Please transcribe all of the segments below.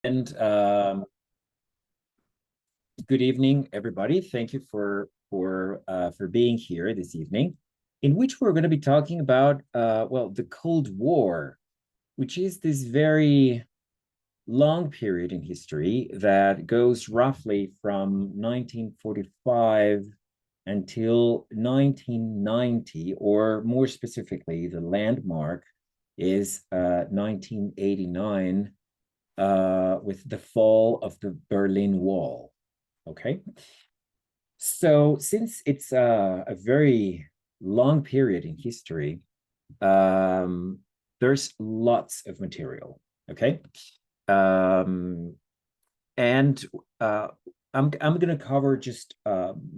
And good evening, everybody. Thank you for being here this evening, in which we're going to be talking about well, the Cold War, which is this very long period in history that goes roughly from 1945 until 1990, or more specifically, the landmark is 1989 with the fall of the Berlin Wall. Okay. So since it's a very long period in history, there's lots of material. Okay. Um, and I'm going to cover just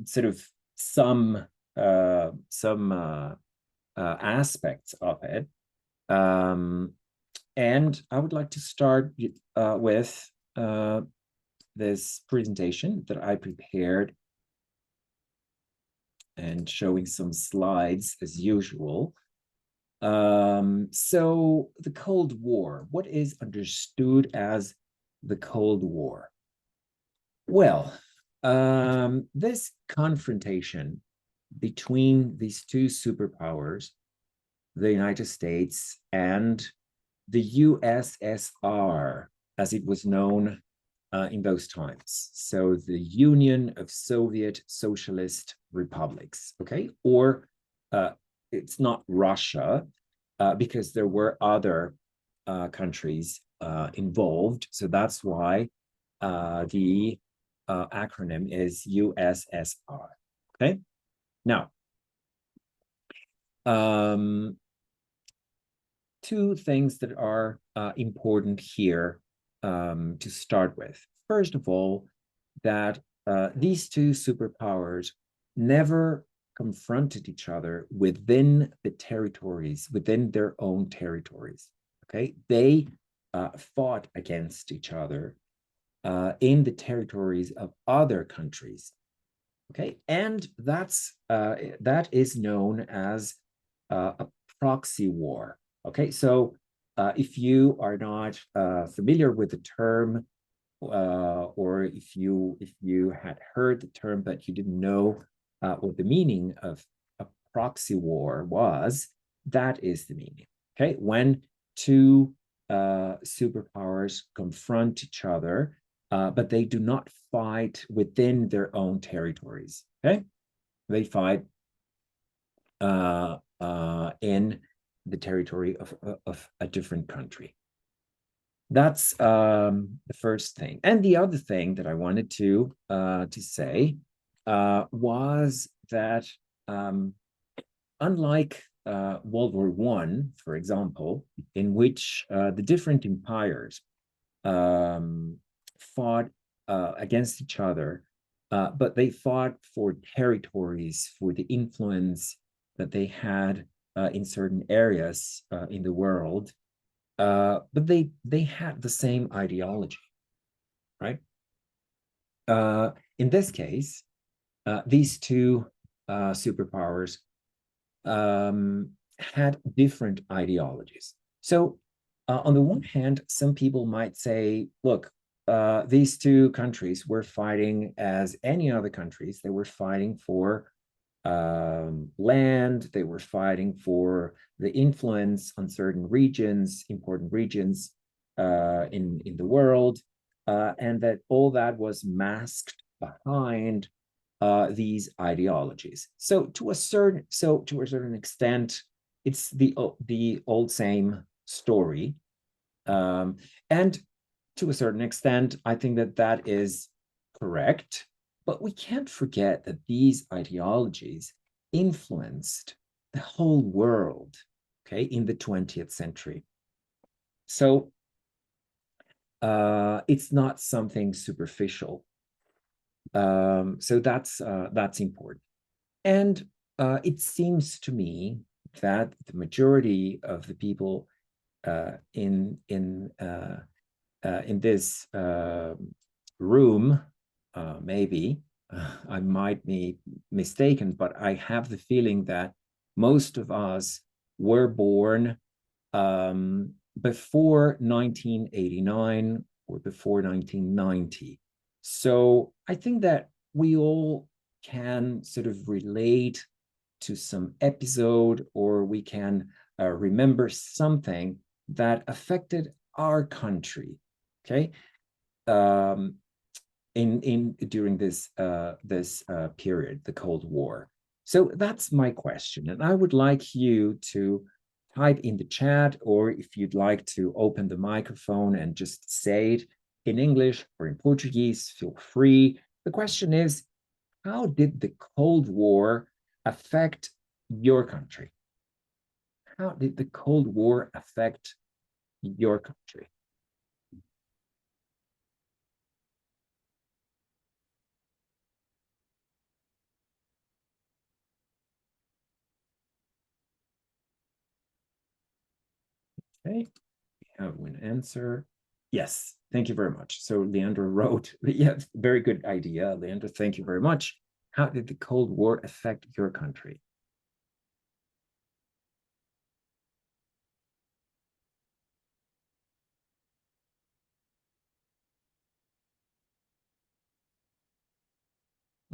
sort of some aspects of it. And I would like to start with this presentation that I prepared and showing some slides as usual. So the Cold War, what is understood as the Cold War? Well, this confrontation between these two superpowers, the United States and the USSR, as it was known in those times. So the Union of Soviet Socialist Republics, okay? Or it's not Russia, because there were other countries involved. So that's why the acronym is USSR, okay? Now, two things that are important here to start with. First of all, that these two superpowers never confronted each other within the territories, within their own territories, okay? They fought against each other in the territories of other countries, okay? And that is known as a proxy war, okay? So if you are not familiar with the term, or if you had heard the term but you didn't know what the meaning of a proxy war was, that is the meaning. Okay, when two superpowers confront each other, but they do not fight within their own territories. Okay, they fight in the territory of a different country. That's the first thing. And the other thing that I wanted to say was that unlike World War I, for example, in which the different empires fought against each other, but they fought for territories, for the influence that they had in certain areas in the world. But they had the same ideology, right? In this case, these two superpowers had different ideologies. So on the one hand, some people might say, look, these two countries were fighting as any other countries. They were fighting for land. They were fighting for the influence on certain regions, important regions in the world, and that all that was masked behind these ideologies. So to a certain extent, it's the old same story, and to a certain extent, I think that is correct. But we can't forget that these ideologies influenced the whole world, okay, in the 20th century. So it's not something superficial. So that's important. And it seems to me that the majority of the people in this room, maybe I might be mistaken, but I have the feeling that most of us were born before 1989 or before 1990. So I think that we all can sort of relate to some episode, or we can remember something that affected our country, okay, in during this period, the Cold War. So that's my question, and I would like you to type in the chat, or if you'd like to open the microphone and just say it in English or in Portuguese, feel free. The question is, how did the Cold War affect your country? How did the Cold War affect your country? Okay, we have one answer. Yes, thank you very much. So Leandro wrote, yeah, very good idea, Leandro. Thank you very much. How did the Cold War affect your country?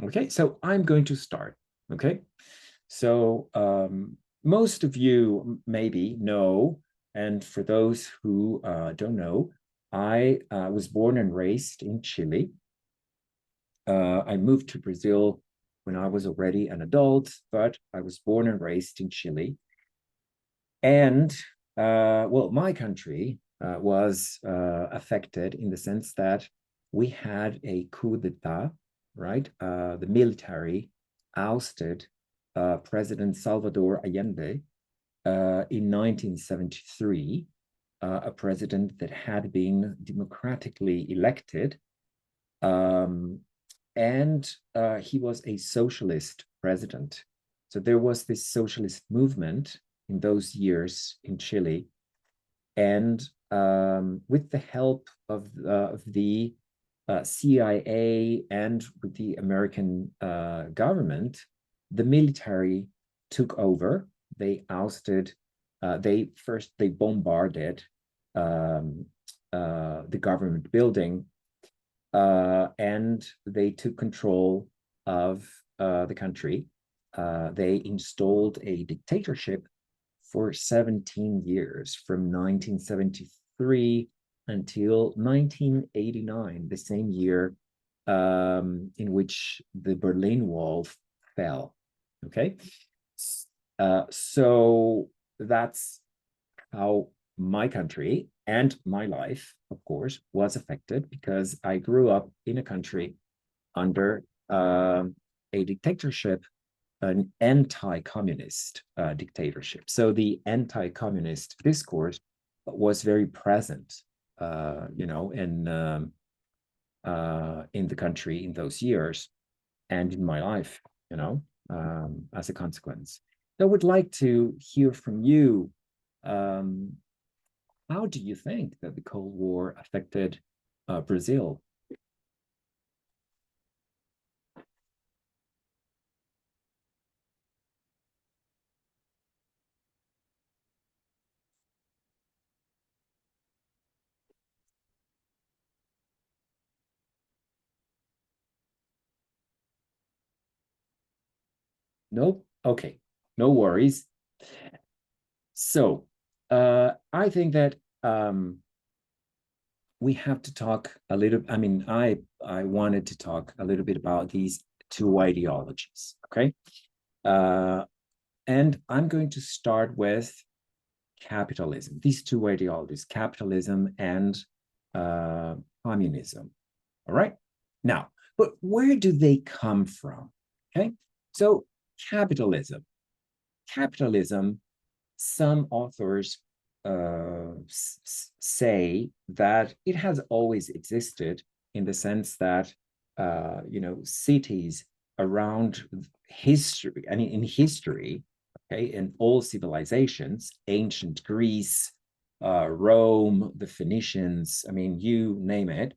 Okay, so I'm going to start. Okay, so most of you maybe know, and for those who don't know, I was born and raised in Chile. I moved to Brazil when I was already an adult, but I was born and raised in Chile. And well, my country was affected in the sense that we had a coup d'etat, right? The military ousted President Salvador Allende in 1973, a president that had been democratically elected. Um, and he was a socialist president. So there was this socialist movement in those years in Chile. And with the help of the CIA and with the American government, the military took over. They ousted, they bombarded the government building, and they took control of the country. They installed a dictatorship for 17 years, from 1973 until 1989, the same year in which the Berlin Wall fell. Okay, so that's how my country and my life, of course, was affected, because I grew up in a country under a dictatorship, an anti-communist dictatorship. So the anti-communist discourse was very present, in the country in those years, and in my life, as a consequence. I would like to hear from you. Um, how do you think that the Cold War affected Brazil? Nope. Okay, no worries. So I think that we have to talk a little. I mean, I wanted to talk a little bit about these two ideologies. Okay, uh, and I'm going to start with capitalism. These two ideologies, capitalism and uh, communism. All right. Now, but where do they come from? Okay, so capitalism. Capitalism, some authors say that it has always existed, in the sense that cities around history, I mean in history, okay, in all civilizations, ancient Greece, Rome, the Phoenicians, I mean, you name it,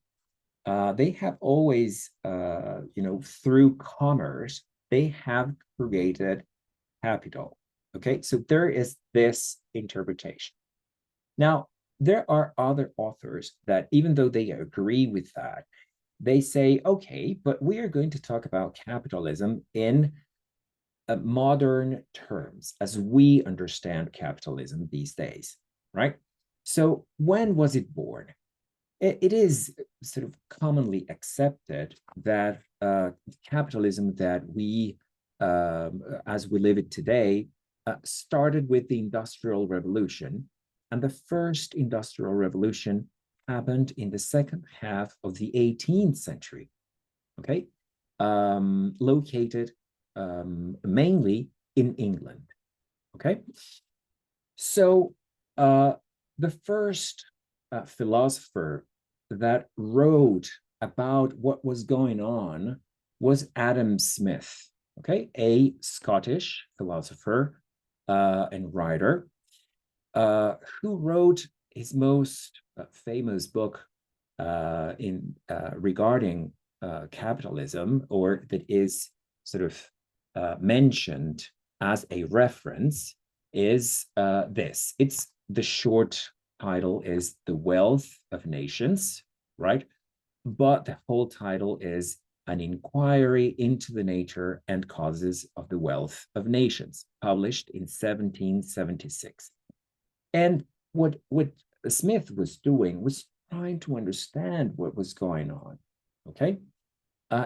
they have always, through commerce, they have created capital. Okay, so there is this interpretation. Now, there are other authors that, even though they agree with that, they say, okay, but we are going to talk about capitalism in modern terms as we understand capitalism these days, right? So when was it born? It is sort of commonly accepted that capitalism that we, as we live it today, started with the Industrial Revolution. And the first Industrial Revolution happened in the second half of the 18th century, okay? Located mainly in England, okay? So the first philosopher that wrote about what was going on was Adam Smith, okay, a Scottish philosopher and writer who wrote his most famous book regarding capitalism, or that is sort of mentioned as a reference, is this. It's the short title is The Wealth of Nations, right? But the whole title is An Inquiry into the Nature and Causes of the Wealth of Nations, published in 1776. And what Smith was doing was trying to understand what was going on, okay?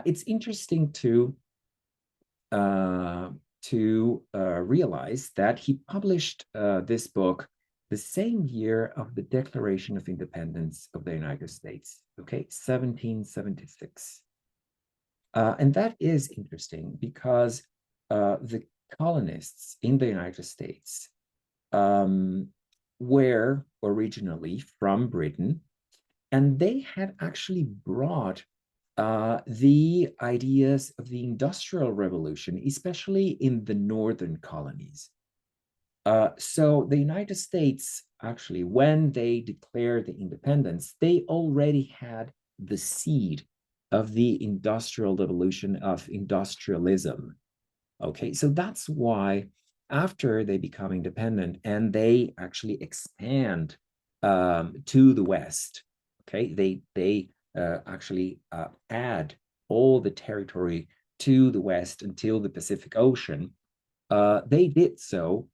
It's interesting to realize that he published this book the same year of the Declaration of Independence of the United States, okay, 1776. And that is interesting because the colonists in the United States were originally from Britain, and they had actually brought the ideas of the Industrial Revolution, especially in the northern colonies. So the United States, actually, when they declared the independence, they already had the seed of the Industrial Revolution, of industrialism. Okay, so that's why after they become independent and they actually expand to the West, okay, they actually add all the territory to the West until the Pacific Ocean. They did so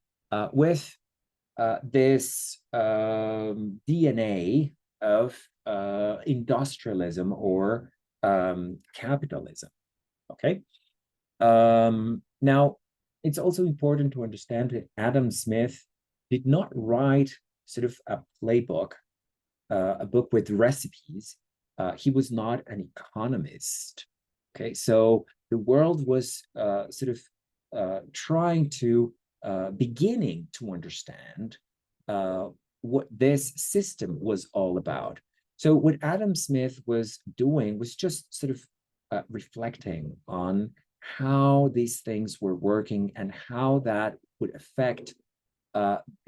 with this DNA of industrialism or capitalism. Okay. Now, it's also important to understand that Adam Smith did not write sort of a playbook, a book with recipes. He was not an economist. Okay, so the world was sort of trying to beginning to understand what this system was all about. So what Adam Smith was doing was just sort of reflecting on how these things were working and how that would affect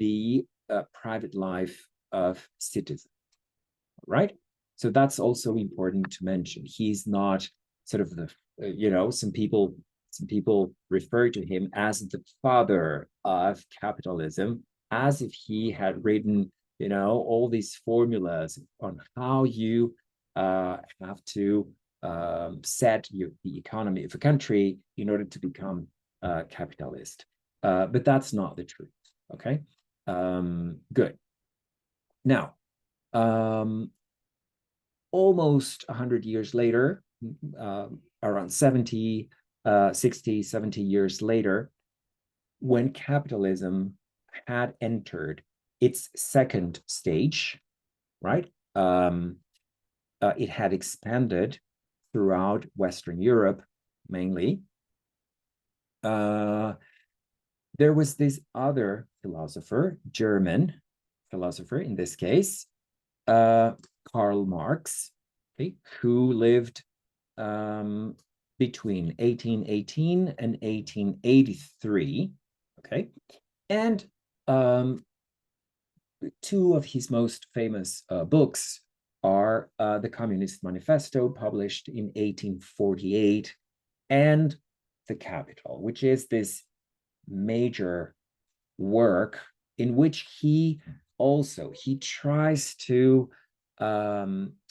the private life of citizens, right? So that's also important to mention. He's not sort of the, some people refer to him as the father of capitalism, as if he had written, all these formulas on how you have to set the economy of a country in order to become capitalist. But that's not the truth, okay? Good. Now, almost 100 years later, around 60, 70 years later, when capitalism had entered its second stage, right? It had expanded throughout Western Europe, mainly. There was this other philosopher, German philosopher in this case, Karl Marx, okay, who lived between 1818 and 1883, okay? And two of his most famous books are the Communist Manifesto, published in 1848, and The Capital, which is this major work in which he also he tries to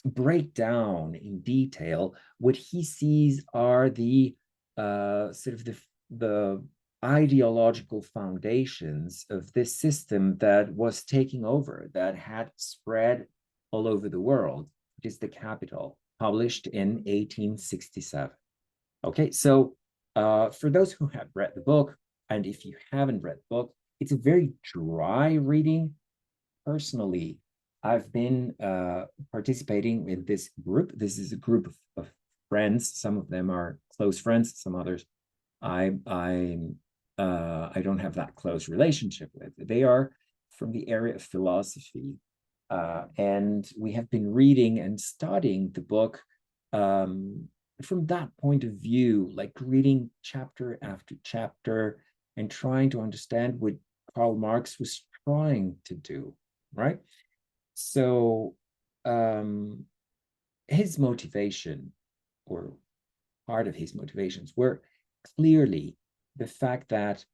break down in detail what he sees are the sort of the ideological foundations of this system that was taking over, that had spread all over the world, which is the Capital, published in 1867. Okay, so for those who have read the book, and if you haven't read the book, it's a very dry reading. Personally, I've been participating in this group. This is a group of friends. Some of them are close friends. Some others I don't have that close relationship with. They are from the area of philosophy, and we have been reading and studying the book from that point of view, like reading chapter after chapter and trying to understand what Karl Marx was trying to do, right? So his motivation, or part of his motivations, were clearly the fact that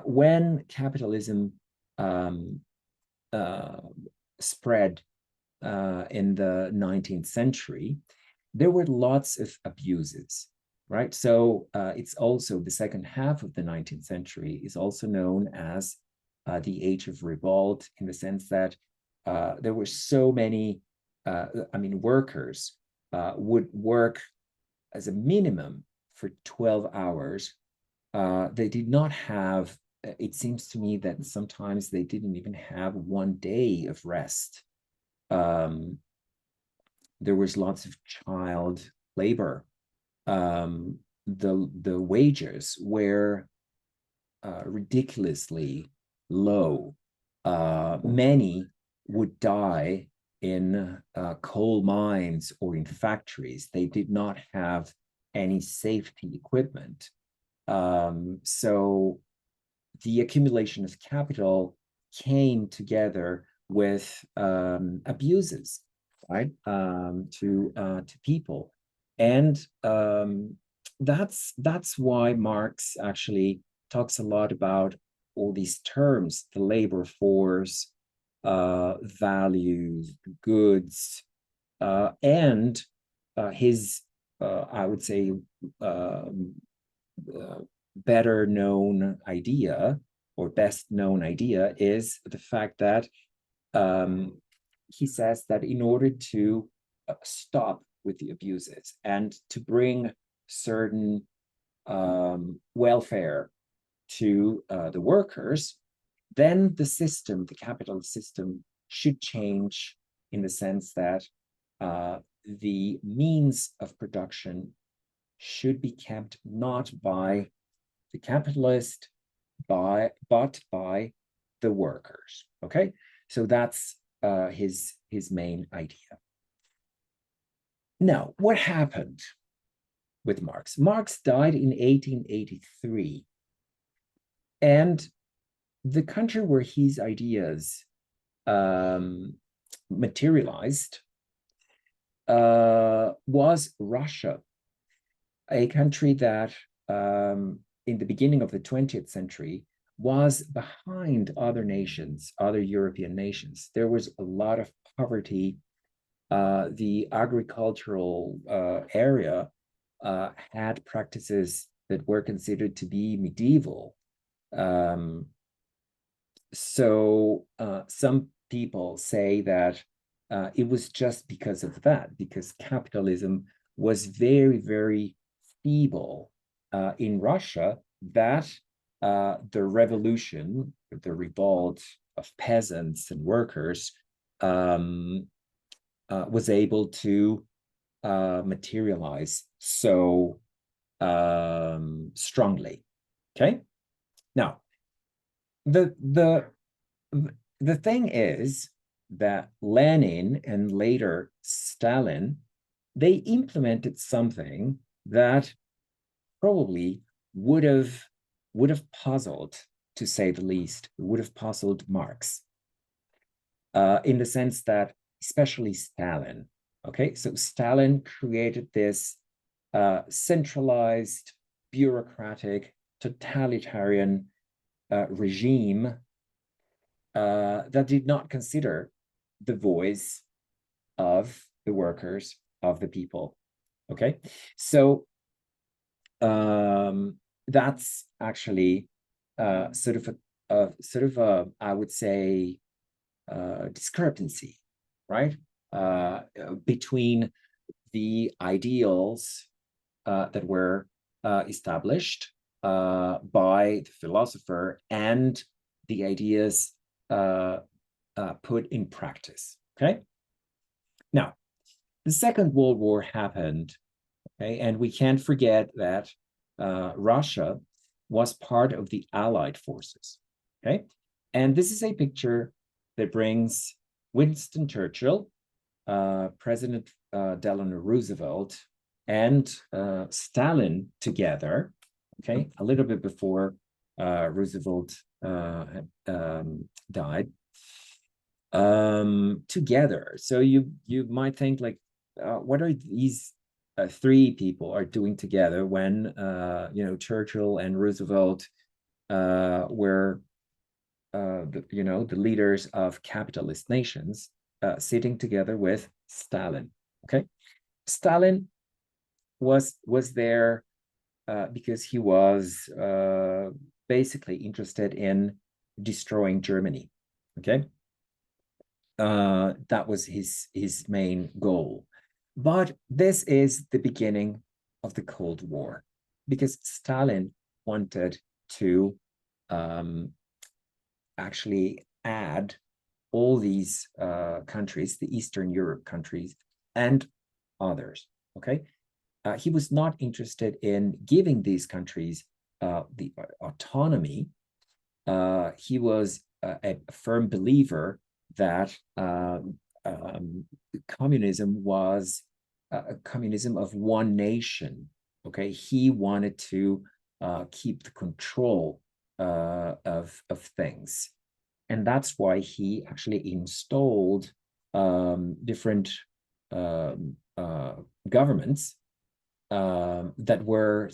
when capitalism spread in the 19th century, there were lots of abuses, right? So it's also the second half of the 19th century is also known as the Age of Revolt, in the sense that there were so many, workers would work as a minimum for 12 hours. They did not have, it seems to me that sometimes they didn't even have one day of rest. There was lots of child labor. The wages were ridiculously low. Many would die in coal mines or in factories. They did not have any safety equipment. So the accumulation of capital came together with abuses, right, to people, and that's why Marx actually talks a lot about all these terms: the labor force, values, goods, and his, I would say, better known idea, or best known idea, is the fact that he says that in order to stop with the abuses and to bring certain welfare to the workers, then the system, the capitalist system, should change in the sense that the means of production should be kept not by the capitalist, but by the workers. Okay, so that's his main idea. Now, what happened with Marx? Marx died in 1883, and the country where his ideas materialized was Russia, a country that in the beginning of the 20th century was behind other nations, other European nations. There was a lot of poverty. The agricultural area had practices that were considered to be medieval. So some people say that it was just because of that, because capitalism was very, very feeble in Russia, that the revolution, the revolt of peasants and workers was able to materialize so strongly. Okay, now the thing is that Lenin and later Stalin, they implemented something that probably would have puzzled, to say the least, would have puzzled Marx, in the sense that, especially Stalin. Okay, so Stalin created this centralized, bureaucratic, totalitarian regime that did not consider the voice of the workers, of the people. Okay, so that's actually sort of a, I would say, discrepancy, right? Between the ideals that were established by the philosopher and the ideas put in practice. Okay. Now, the Second World War happened, okay, and we can't forget that Russia was part of the Allied forces. Okay, and this is a picture that brings Winston Churchill, President Delano Roosevelt, and Stalin together. Okay, a little bit before Roosevelt died. Together. So you might think like, what are these three people are doing together when Churchill and Roosevelt were the leaders of capitalist nations sitting together with Stalin. Okay, Stalin was there because he was basically interested in destroying Germany. Okay, that was his main goal. But this is the beginning of the Cold War, because Stalin wanted to actually add all these countries, the Eastern Europe countries, and others. Okay, he was not interested in giving these countries the autonomy. He was a firm believer that communism was a communism of one nation. Okay, he wanted to keep the control of things, and that's why he actually installed different governments that were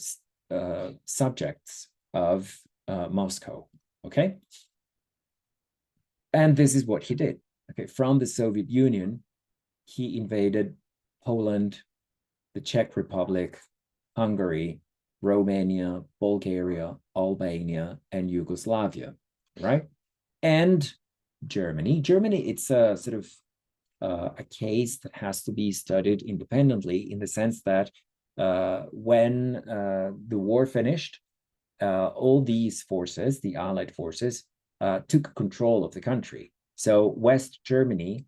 subjects of Moscow. Okay, and this is what he did. Okay, from the Soviet Union, he invaded Poland, the Czech Republic, Hungary, Romania, Bulgaria, Albania, and Yugoslavia, right? And Germany. Germany, it's a sort of a case that has to be studied independently, in the sense that when the war finished, all these forces, the Allied forces, took control of the country. So West Germany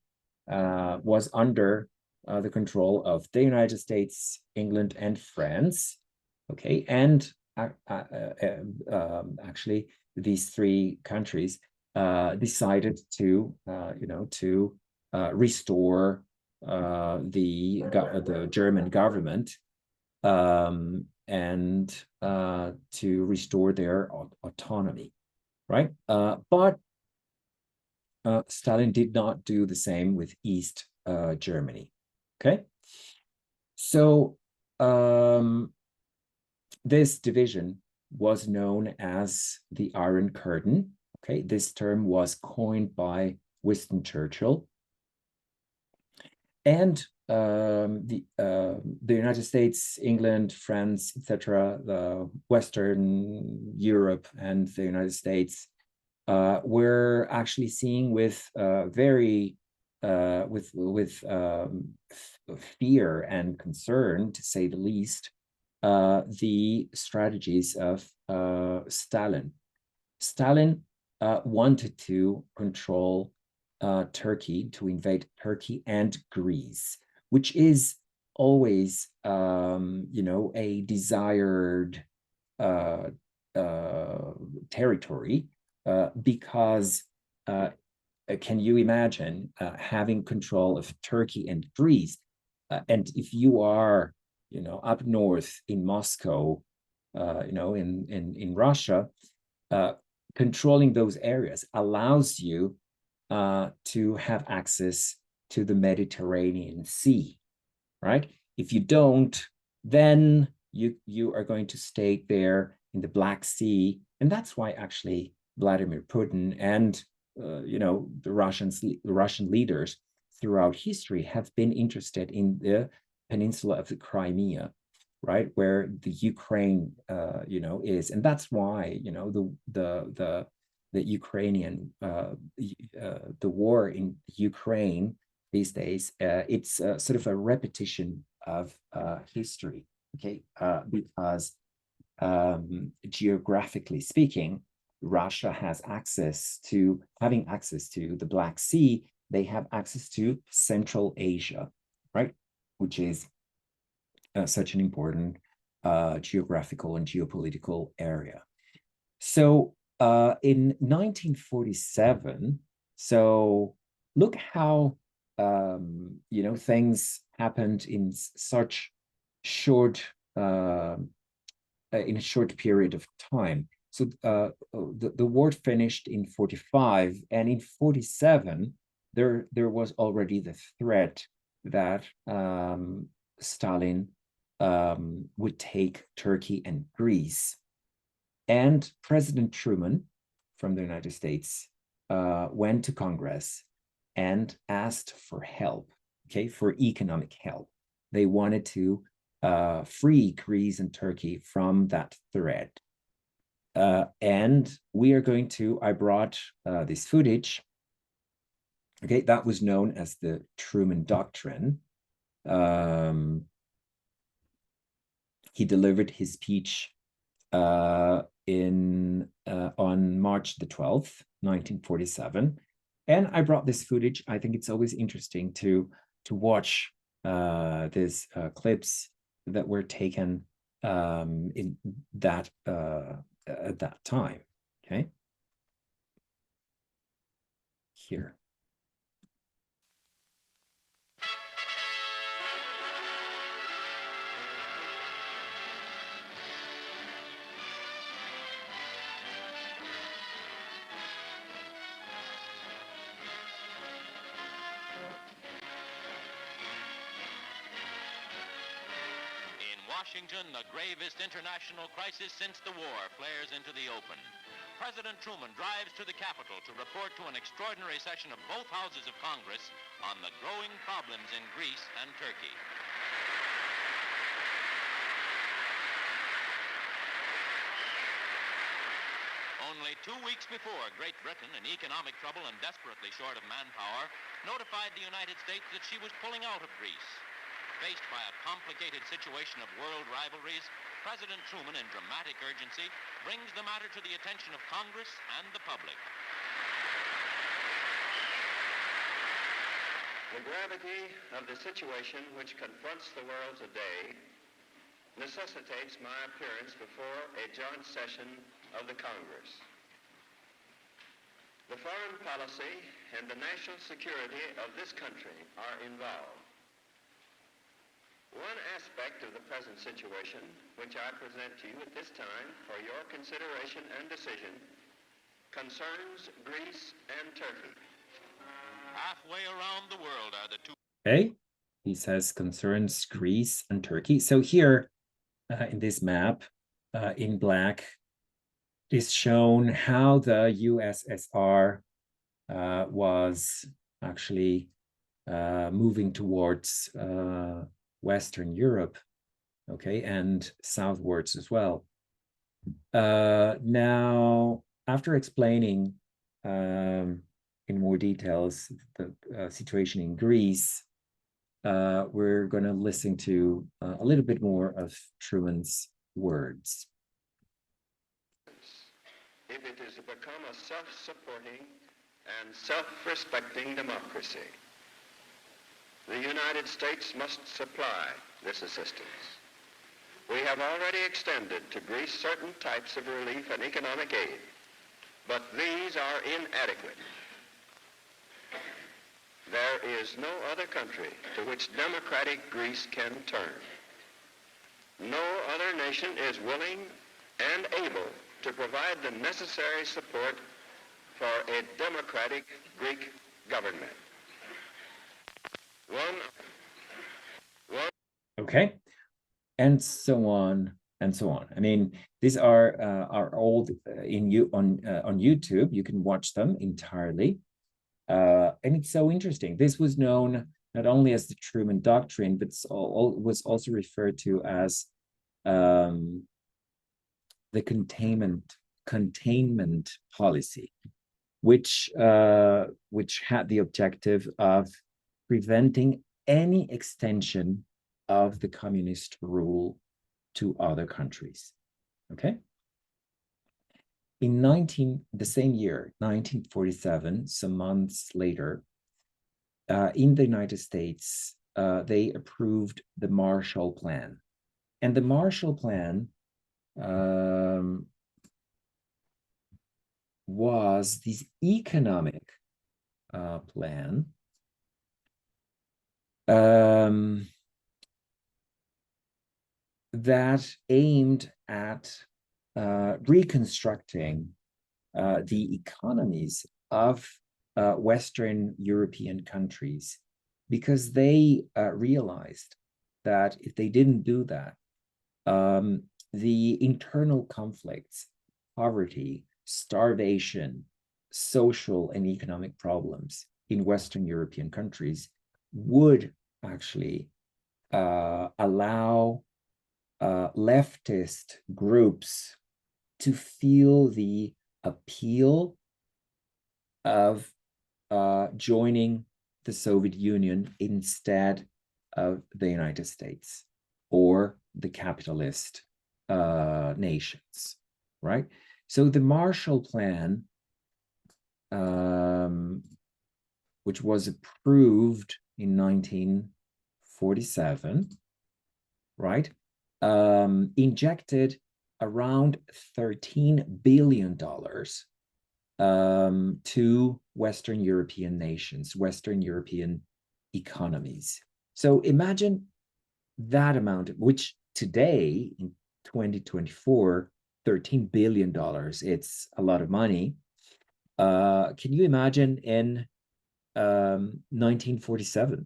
was under the control of the United States, England, and France. Okay, and actually, these three countries decided to, restore the German government and to restore their autonomy, right? But Stalin did not do the same with East Germany. Okay, so this division was known as the Iron Curtain. Okay, this term was coined by Winston Churchill, and the United States, England, France, etc., the Western Europe, and the United States were actually seeing with very fear and concern, to say the least, the strategies of Stalin. Stalin wanted to control Turkey, to invade Turkey and Greece, which is always, a desired territory, because can you imagine having control of Turkey and Greece? And if you are, up north in Moscow, in Russia, controlling those areas allows you to have access to the Mediterranean Sea, right? If you don't, then you are going to stay there in the Black Sea, and that's why actually Vladimir Putin and the Russian leaders throughout history have been interested in the peninsula of the Crimea, right, where the Ukraine, is, and that's why the Ukrainian the war in Ukraine these days, it's sort of a repetition of history, okay, because geographically speaking, Russia has having access to the Black Sea. They have access to Central Asia, right, which is such an important geographical and geopolitical area. So in 1947, so look how things happened in such short in a short period of time. So the war finished in 45, and in 47 there was already the threat that Stalin would take Turkey and Greece. And President Truman from the United States went to Congress and asked for help, okay, for economic help. They wanted to free Greece and Turkey from that threat. And I brought this footage, okay, that was known as the Truman Doctrine. He delivered his speech on March the 12th, 1947. And I brought this footage. I think it's always interesting to watch these clips that were taken in that at that time. Okay, here. Washington, the gravest international crisis since the war flares into the open. President Truman drives to the Capitol to report to an extraordinary session of both houses of Congress on the growing problems in Greece and Turkey. Only 2 weeks before, Great Britain, in economic trouble and desperately short of manpower, notified the United States that she was pulling out of Greece. Faced by a complicated situation of world rivalries, President Truman, in dramatic urgency, brings the matter to the attention of Congress and the public. The gravity of the situation which confronts the world today necessitates my appearance before a joint session of the Congress. The foreign policy and the national security of this country are involved. One aspect of the present situation, which I present to you at this time for your consideration and decision, concerns Greece and Turkey. Halfway around the world are the two. Okay, he says concerns Greece and Turkey. So here in this map, in black, is shown how the USSR was actually moving towards Western Europe, okay, and southwards as well. Now, after explaining in more details the situation in Greece, we're going to listen to a little bit more of Truman's words. If it is to become a self-supporting and self-respecting democracy, the United States must supply this assistance. We have already extended to Greece certain types of relief and economic aid, but these are inadequate. There is no other country to which democratic Greece can turn. No other nation is willing and able to provide the necessary support for a democratic Greek government. Okay, and so on and so on. I mean, these are all on YouTube. You can watch them entirely, and it's so interesting. This was known not only as the Truman Doctrine, but was also referred to as the containment policy, which had the objective of preventing any extension of the communist rule to other countries. Okay. In the same year, 1947, some months later, in the United States, they approved the Marshall Plan. And the Marshall Plan was this economic plan that aimed at reconstructing the economies of Western European countries, because they realized that if they didn't do that, the internal conflicts, poverty, starvation, social and economic problems in Western European countries would actually allow leftist groups to feel the appeal of joining the Soviet Union instead of the United States or the capitalist nations, right? So the Marshall Plan, which was approved in 1947, right, injected around $13 billion to Western European nations, Western European economies. So imagine that amount, which today in 2024, $13 billion, it's a lot of money. Can you imagine in 1947?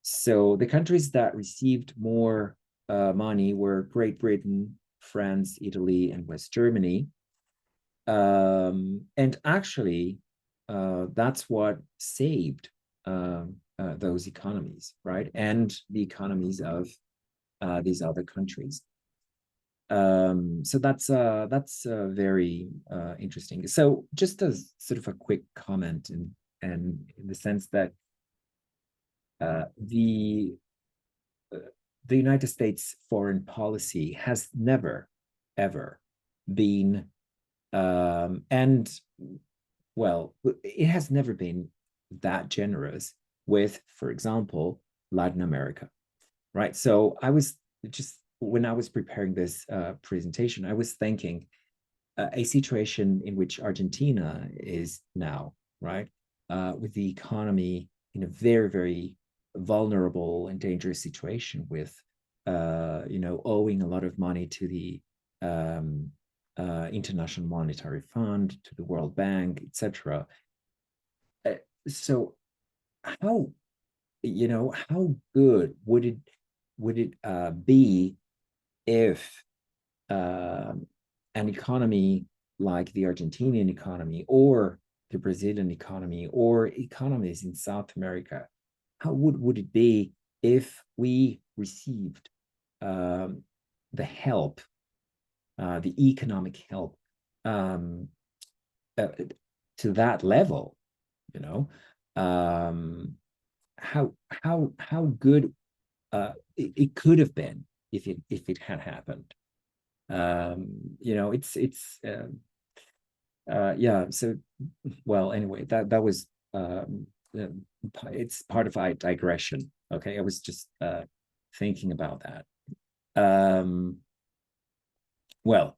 So the countries that received more money were Great Britain, France, Italy, and West Germany. And actually, that's what saved those economies, right? And the economies of these other countries. So that's very interesting. So just as sort of a quick comment, and in the sense that the United States foreign policy has never, ever been, and well, it has never been that generous with, for example, Latin America, right? So I was just, when I was preparing this presentation, I was thinking a situation in which Argentina is now, right? With the economy in a very, very vulnerable and dangerous situation with, owing a lot of money to the International Monetary Fund, to the World Bank, etc. So how good would it be if an economy like the Argentinian economy or the Brazilian economy or economies in South America, how would it be if we received the help, the economic help to that level? How good it could have been if it had happened. Yeah. So, well, anyway, that was it's part of a digression. Okay, I was just thinking about that. Well,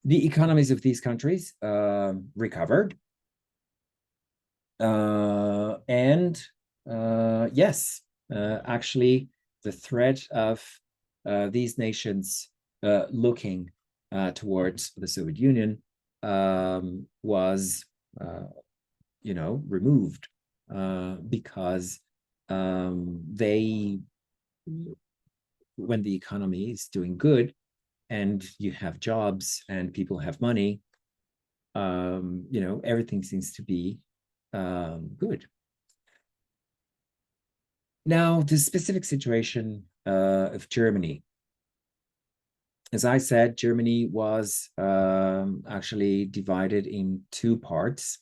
the economies of these countries recovered, and yes, actually, the threat of these nations looking towards the Soviet Union was, removed when the economy is doing good and you have jobs and people have money, everything seems to be good. Now, the specific situation of Germany. As I said, Germany was actually divided in two parts,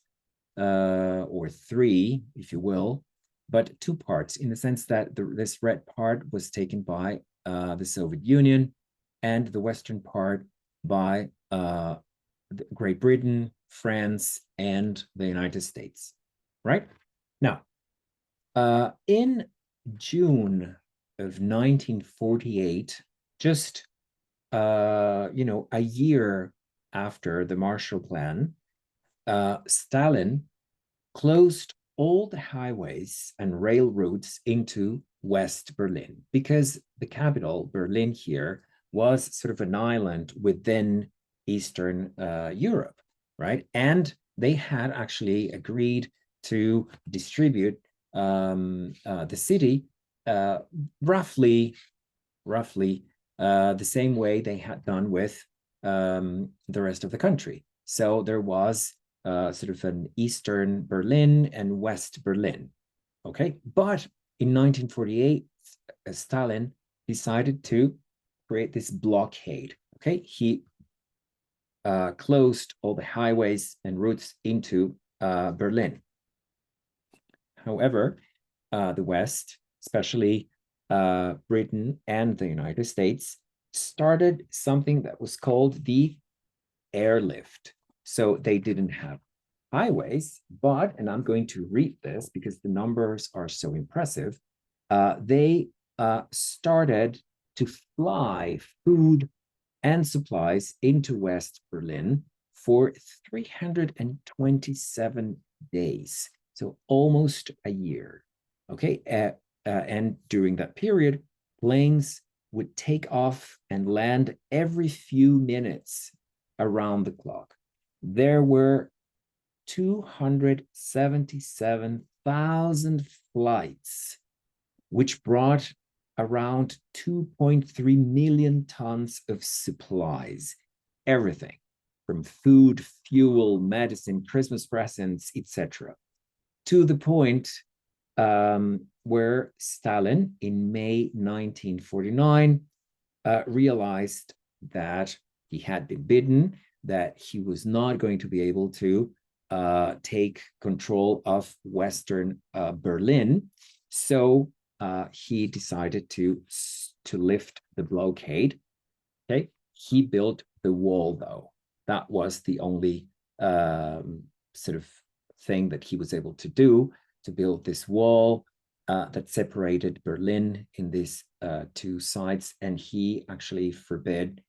or three, if you will, but two parts in the sense that this red part was taken by the Soviet Union and the Western part by Great Britain, France, and the United States, right? Now, in June of 1948, just a year after the Marshall Plan, Stalin closed all the highways and rail routes into West Berlin because the capital, Berlin here, was sort of an island within Eastern Europe, right? And they had actually agreed to distribute the city roughly the same way they had done with the rest of the country. So there was sort of an Eastern Berlin and West Berlin, okay? But in 1948, Stalin decided to create this blockade, okay? He closed all the highways and routes into Berlin. However, the West, especially Britain and the United States, started something that was called the airlift. So they didn't have highways, but, and I'm going to read this because the numbers are so impressive, they started to fly food and supplies into West Berlin for 327 days, so almost a year, okay? And during that period, planes would take off and land every few minutes around the clock. There were 277,000 flights, which brought around 2.3 million tons of supplies, everything from food, fuel, medicine, Christmas presents, etc. To the point where Stalin, in May 1949, realized that he had been bitten, that he was not going to be able to take control of Western Berlin. So he decided to lift the blockade. Okay, he built the wall, though. That was the only sort of thing that he was able to do, to build this wall that separated Berlin in these two sides, and he actually forbid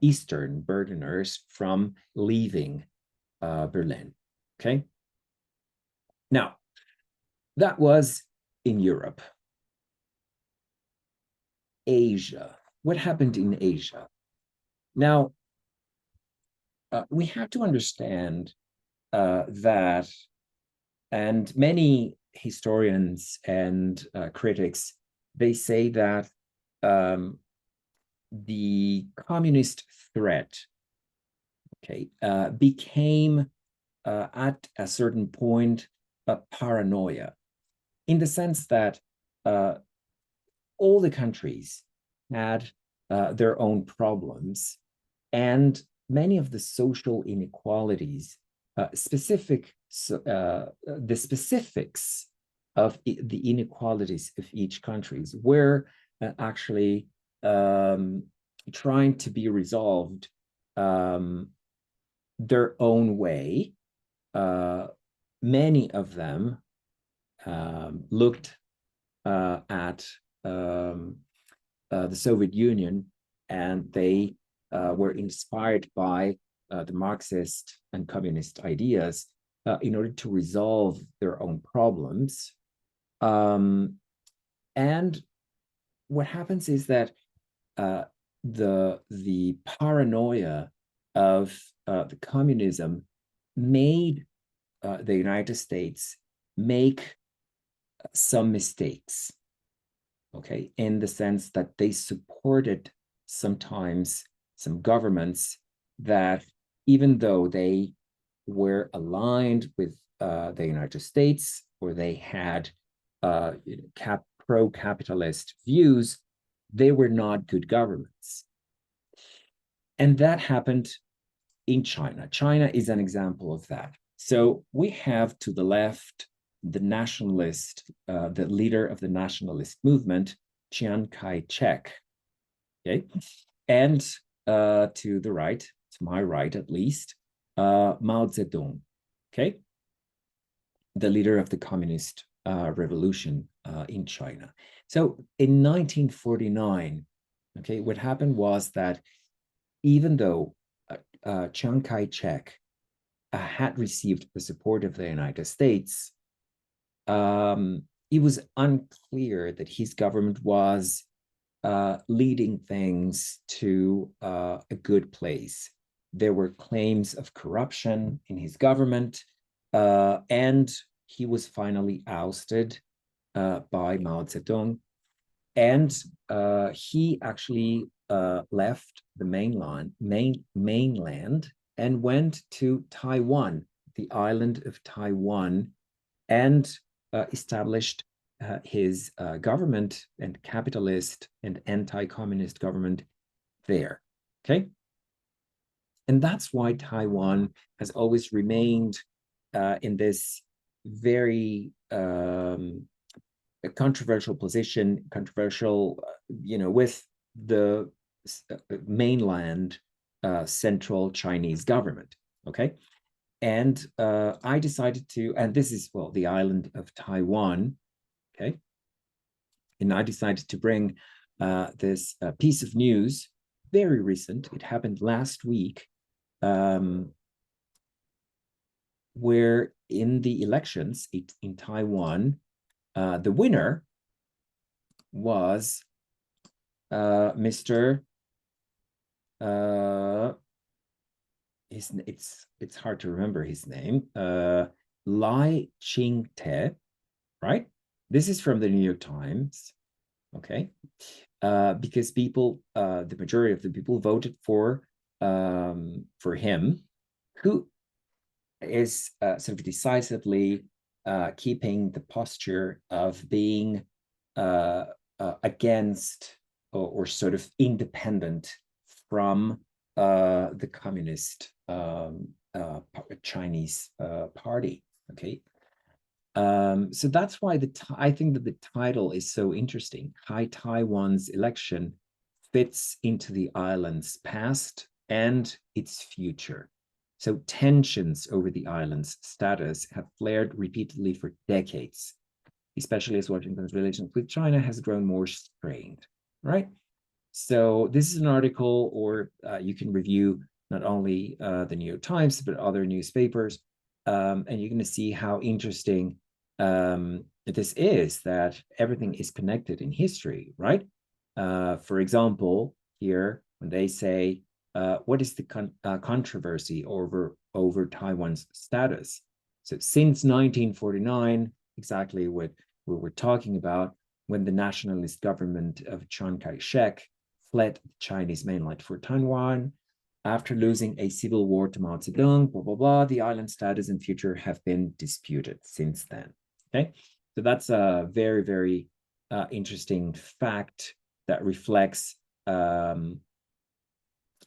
Eastern Berliners from leaving Berlin. Okay. Now, that was in Europe. Asia. What happened in Asia? Now, we have to understand that, and many historians and critics, they say that the communist threat, okay, became at a certain point a paranoia, in the sense that all the countries had their own problems, and many of the social inequalities, the specifics of the inequalities of each countries were actually trying to be resolved their own way. Many of them looked at the Soviet Union, and they were inspired by the Marxist and communist ideas in order to resolve their own problems. And what happens is that the paranoia of the communism made the United States make some mistakes. okay, in the sense that they supported sometimes some governments that, even though they were aligned with the United States, or they had pro-capitalist views, they were not good governments. And that happened in China. China is an example of that. So we have to the left the nationalist, the leader of the nationalist movement, Chiang Kai-shek, okay? And to the right, to my right at least, Mao Zedong, okay? The leader of the communist revolution in China. So in 1949, okay, what happened was that even though Chiang Kai-shek had received the support of the United States, it was unclear that his government was leading things to a good place. There were claims of corruption in his government, and he was finally ousted by Mao Zedong. And he actually left the mainland and went to Taiwan, the island of Taiwan, and established his government and capitalist and anti-communist government there, okay? And that's why Taiwan has always remained in this very controversial position, with the mainland central Chinese government, okay? And I decided to, and this is, well, the island of Taiwan, okay? And I decided to bring this piece of news, very recent. It happened last week, where in the elections in Taiwan, the winner was Mr. It's hard to remember his name. Lai Ching-te, right? This is from the New York Times, okay? Because people, the majority of the people voted for him, who is sort of decisively keeping the posture of being against or sort of independent from the communist Chinese party, okay? So that's why I think that the title is so interesting. How Taiwan's election fits into the island's past and its future. So tensions over the island's status have flared repeatedly for decades, especially as Washington's relations with China has grown more strained, right? So this is an article, or you can review not only the New York Times, but other newspapers, and you're going to see how interesting this is, that everything is connected in history, right? For example, here, when they say, what is the controversy over Taiwan's status? So since 1949, exactly what we were talking about, when the nationalist government of Chiang Kai-shek fled the Chinese mainland for Taiwan, after losing a civil war to Mao Zedong, blah, blah, blah, the island status and future have been disputed since then, okay? So that's a very, very interesting fact that reflects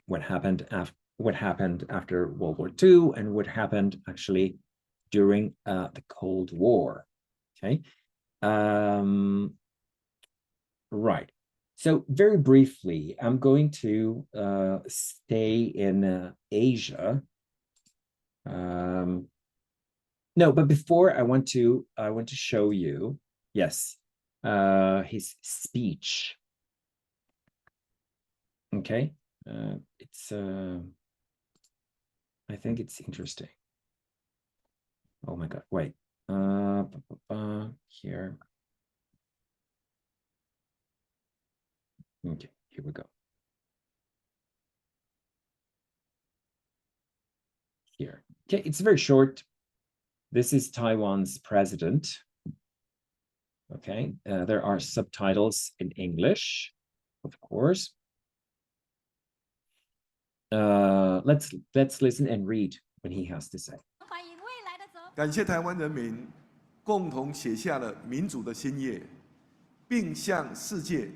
what happened after World War II and what happened actually during the Cold War, okay? Right. So very briefly, I'm going to stay in Asia. No, but before I want to show you, yes, his speech. Okay, it's I think it's interesting. Oh my God! Wait, here. Okay, here we go. Here. Okay, it's very short. This is Taiwan's president. Okay, there are subtitles in English, of course. Let's listen and read what he has to say. 感谢台湾人民共同写下了民主的新页，并向世界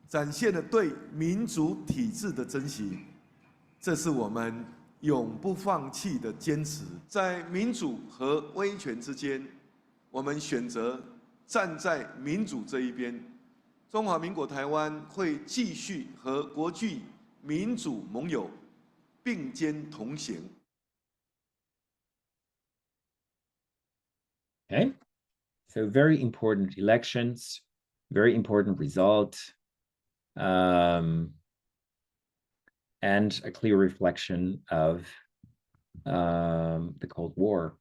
展现了对民主体制的珍惜。这是我们永不放弃的坚持。在民主和威权之间，我们选择站在民主这一边。中华民国台湾会继续和国际民主盟友并肩同行。Okay, so very important elections, very important result, and a clear reflection of the Cold War.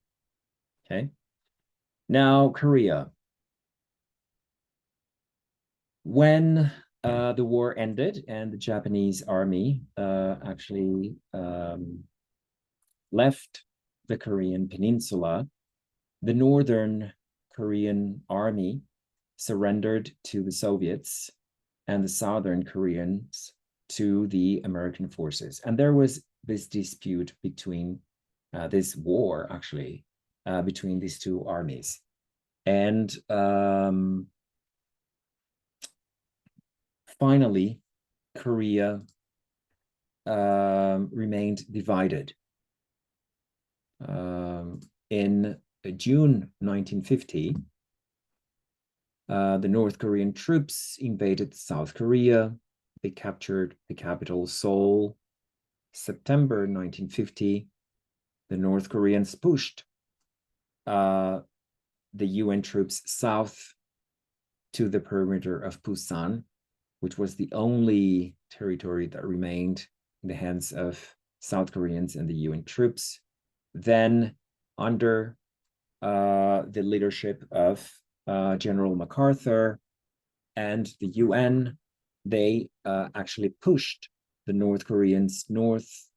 Okay, now Korea. When the war ended and the Japanese army actually left the Korean peninsula, the Northern Korean army surrendered to the Soviets and the Southern Koreans to the American forces. And there was this dispute between this war, actually, between these two armies. And finally, Korea remained divided. In June 1950, the North Korean troops invaded South Korea. They captured the capital, Seoul. September 1950, the North Koreans pushed the UN troops south to the perimeter of Busan, which was the only territory that remained in the hands of South Koreans and the UN troops. Then, under the leadership of General MacArthur and the UN, they actually pushed the North Koreans north,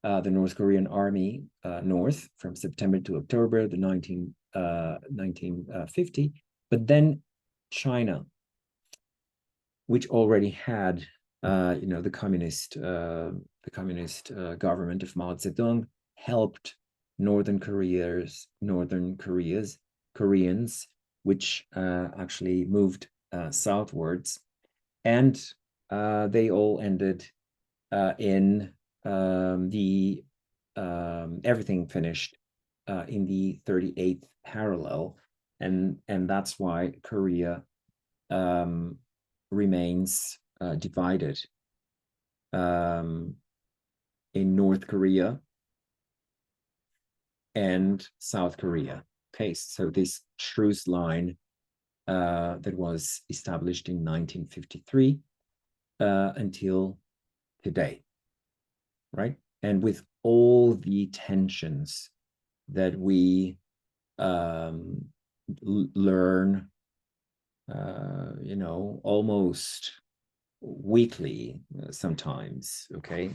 the North Korean army north from September to October, the 1950. But then China, which already had, the communist government of Mao Zedong, helped Koreans, which actually moved southwards, and they all ended in everything finished in the 38th parallel, and that's why Korea remains divided in North Korea and South Korea. Okay, so this truce line that was established in 1953 until today, right? And with all the tensions that we learn, almost weekly sometimes, okay?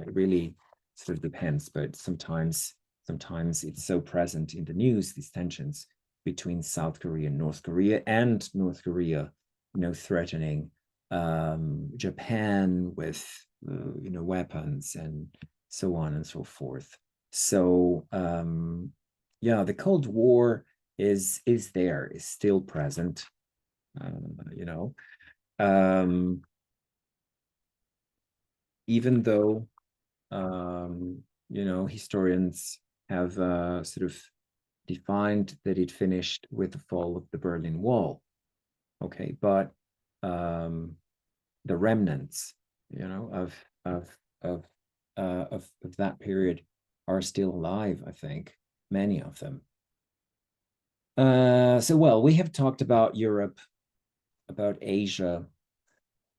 It really sort of depends, but sometimes it's so present in the news, these tensions between South Korea and North Korea, and North Korea, threatening Japan with, weapons and so on and so forth. So, the Cold War is still present, even though, historians have sort of defined that it finished with the fall of the Berlin Wall. Okay, but the remnants, of that period are still alive, I think, many of them. So we have talked about Europe, about Asia,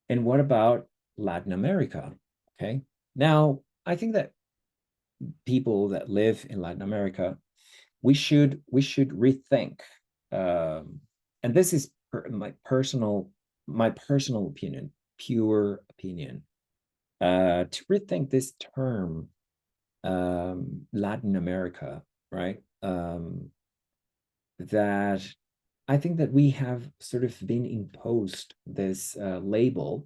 and what about Latin America? Okay, now I think that people that live in Latin America, we should rethink, and this is my personal opinion, pure opinion, to rethink this term, Latin America, right? That I think that we have sort of been imposed this label,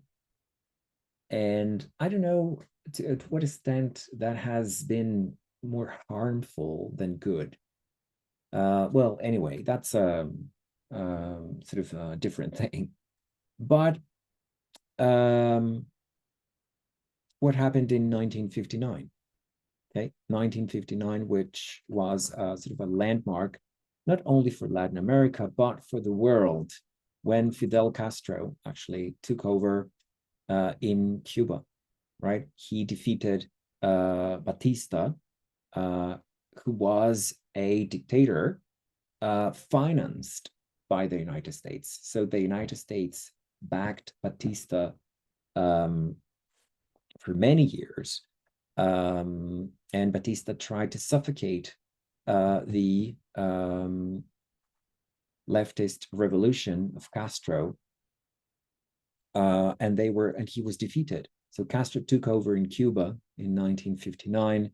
and I don't know to what extent that has been more harmful than good. Well, anyway, that's a sort of a different thing. But what happened in 1959? Okay, 1959, which was sort of a landmark, not only for Latin America, but for the world, when Fidel Castro actually took over in Cuba, right? He defeated Batista, who was a dictator financed by the United States. So the United States backed Batista for many years. And Batista tried to suffocate the leftist revolution of Castro, and he was defeated. So Castro took over in Cuba in 1959,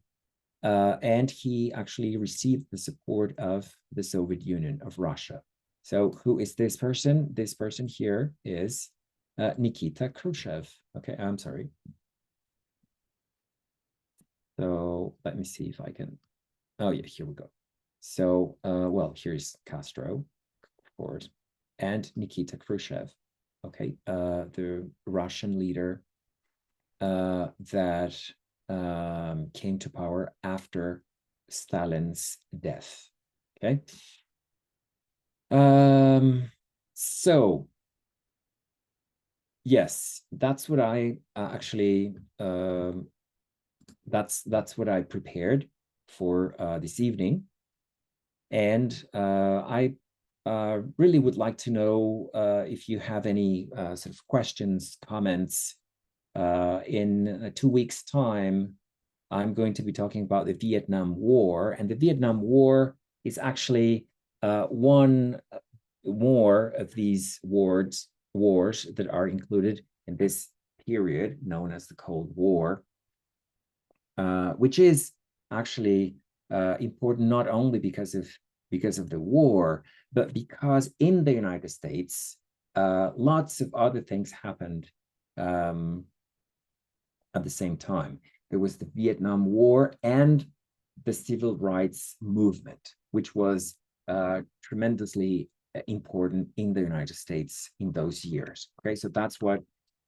and he actually received the support of the Soviet Union, of Russia. So who is this person? This person here is Nikita Khrushchev. Okay, I'm sorry. So let me see if I can, oh yeah, here we go. So, well, here's Castro, of course, and Nikita Khrushchev, okay, the Russian leader that came to power after Stalin's death, okay? So, yes, that's what I actually, that's what I prepared for this evening. And I really would like to know if you have any sort of questions, comments. In 2 weeks' time, I'm going to be talking about the Vietnam War. And the Vietnam War is actually one more of these wars that are included in this period known as the Cold War. Which is actually important not only because of the war, but because in the United States, lots of other things happened at the same time. There was the Vietnam War and the civil rights movement, which was tremendously important in the United States in those years. Okay, so that's what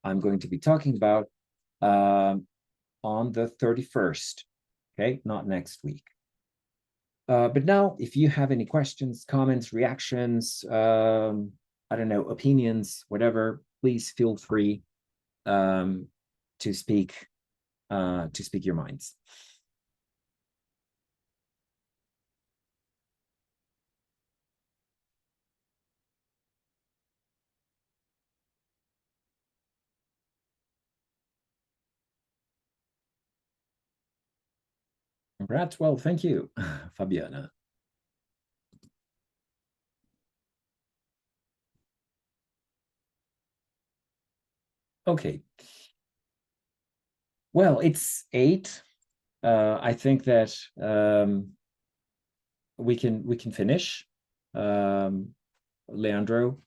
I'm going to be talking about on the 31st, okay, not next week. But now, if you have any questions, comments, reactions, I don't know, opinions, whatever, please feel free to speak your minds. Congrats. Well, thank you, Fabiana. Okay. Well, it's 8. I think that we can finish, Leandro,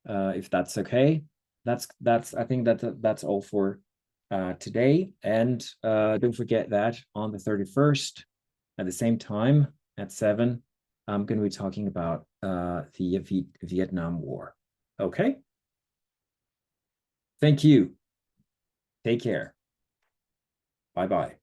if that's okay. I think that's all for today. And don't forget that on the 31st, at the same time at 7, I'm going to be talking about the Vietnam War. Okay. Thank you. Take care. Bye-bye.